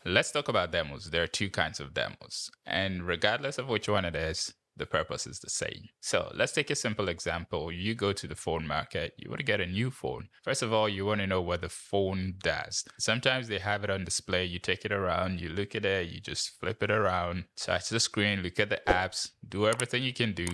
Let's talk about demos. There are two kinds of demos, and regardless of which one it is, the purpose is the same. So let's take a simple example. You go to the phone market, you want to get a new phone. First of all, you want to know what the phone does. Sometimes they have it on display, you take it around, you look at it, you just flip it around, touch the screen, look at the apps, do everything you can do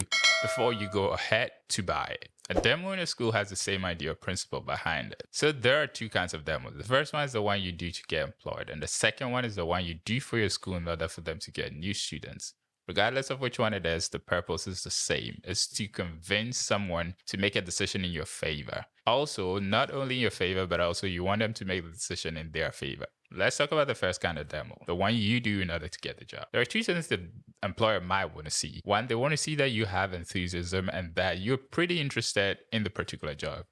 before you go ahead to buy it. A demo in a school has the same idea or principle behind it. So there are two kinds of demos. The first one is the one you do to get employed, and the second one is the one you do for your school in order for them to get new students. Regardless of which one it is, the purpose is the same. It's to convince someone to make a decision in your favor. Also, not only in your favor, but also you want them to make the decision in their favor. Let's talk about the first kind of demo, the one you do in order to get the job. There are two things the employer might want to see. One, they want to see that you have enthusiasm and that you're pretty interested in the particular job.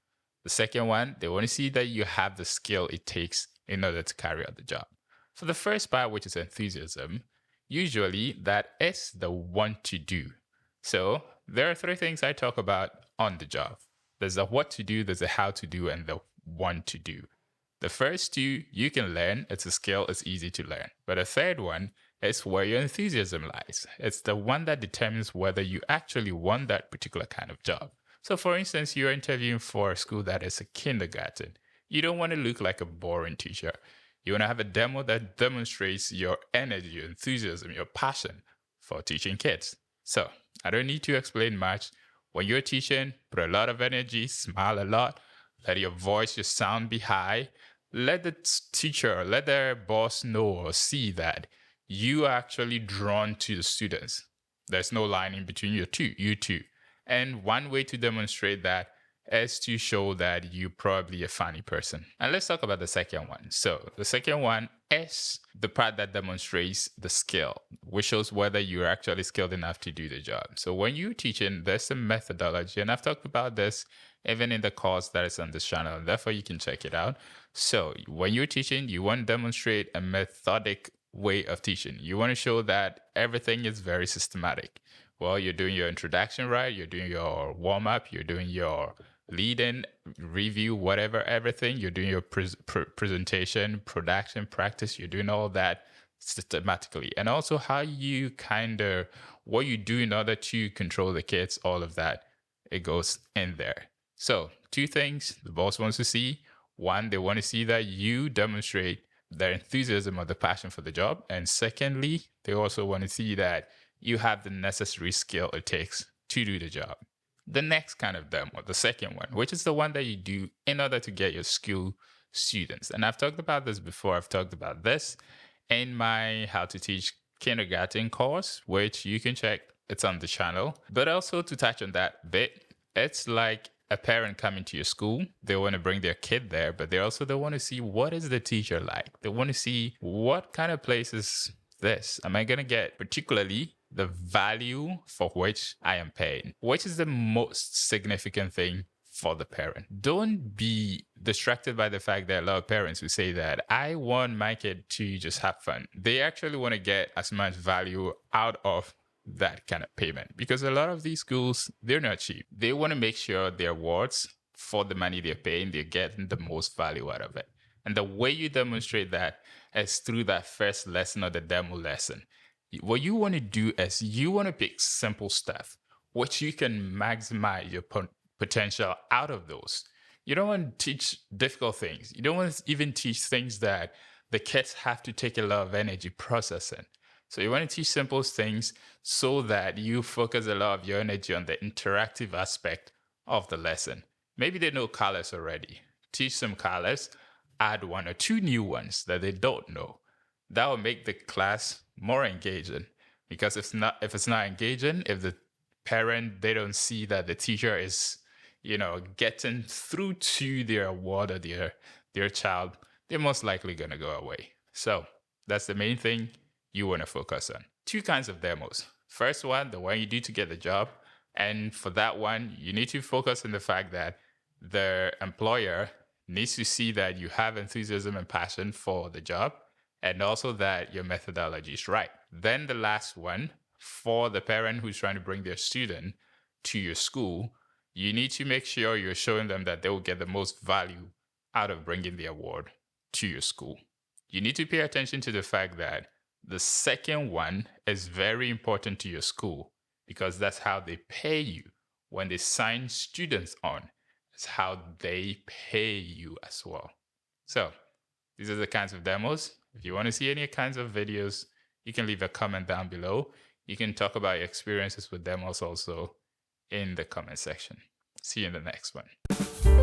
The second one, they want to see that you have the skill it takes in order to carry out the job. For the first part, which is enthusiasm, usually that is the want to do. So there are three things I talk about on the job. There's the what to do, there's the how to do, and the want to do. The first two you can learn, it's a skill, it's easy to learn. But the third one is where your enthusiasm lies. It's the one that determines whether you actually want that particular kind of job. So for instance, you're interviewing for a school that is a kindergarten. You don't want to look like a boring teacher. You want to have a demo that demonstrates your energy, your enthusiasm, your passion for teaching kids. So I don't need to explain much. When you're teaching, put a lot of energy, smile a lot, let your voice, your sound be high. Let the teacher, let their boss know or see that you are actually drawn to the students. There's no line in between you two. And one way to demonstrate that is to show that you're probably a funny person. And let's talk about the second one. So the second one is the part that demonstrates the skill, which shows whether you're actually skilled enough to do the job. So when you're teaching, there's a methodology, and I've talked about this even in the course that is on this channel, and therefore you can check it out. So when you're teaching, you want to demonstrate a methodic way of teaching. You want to show that everything is very systematic. Well, you're doing your introduction right, you're doing your warm-up, you're doing your lead-in, review, whatever, everything. You're doing your presentation, production, practice. You're doing all that systematically. And also how you what you do in order to control the kids, all of that, it goes in there. So two things the boss wants to see. One, they want to see that you demonstrate their enthusiasm or the passion for the job. And secondly, they also want to see that you have the necessary skill it takes to do the job. The next kind of demo, the second one, which is the one that you do in order to get your school students. And I've talked about this before. I've talked about this in my How to Teach Kindergarten course, which you can check. It's on the channel. But also to touch on that bit, it's like a parent coming to your school. They want to bring their kid there, but they want to see what is the teacher like. They want to see what kind of place is this. Am I going to get particularly the value for which I am paying, which is the most significant thing for the parent. Don't be distracted by the fact that a lot of parents who say that I want my kid to just have fun. They actually want to get as much value out of that kind of payment, because a lot of these schools, they're not cheap. They want to make sure their awards for the money they're paying, they're getting the most value out of it. And the way you demonstrate that is through that first lesson or the demo lesson. What you want to do is you want to pick simple stuff, which you can maximize your potential out of those. You don't want to teach difficult things. You don't want to even teach things that the kids have to take a lot of energy processing. So you want to teach simple things so that you focus a lot of your energy on the interactive aspect of the lesson. Maybe they know colors already. Teach some colors, add one or two new ones that they don't know. That will make the class more engaging, because if it's not engaging, if the parent, they don't see that the teacher is getting through to their award or their child, they're most likely going to go away. So that's the main thing you want to focus on. Two kinds of demos. First one, the one you do to get the job, and for that one you need to focus on the fact that the employer needs to see that you have enthusiasm and passion for the job, and also that your methodology is right. Then the last one, for the parent who's trying to bring their student to your school, you need to make sure you're showing them that they will get the most value out of bringing the award to your school. You need to pay attention to the fact that the second one is very important to your school because that's how they pay you. When they sign students on, it's how they pay you as well. So these are the kinds of demos. If you want to see any kinds of videos, you can leave a comment down below. You can talk about your experiences with demos also in the comment section. See you in the next one.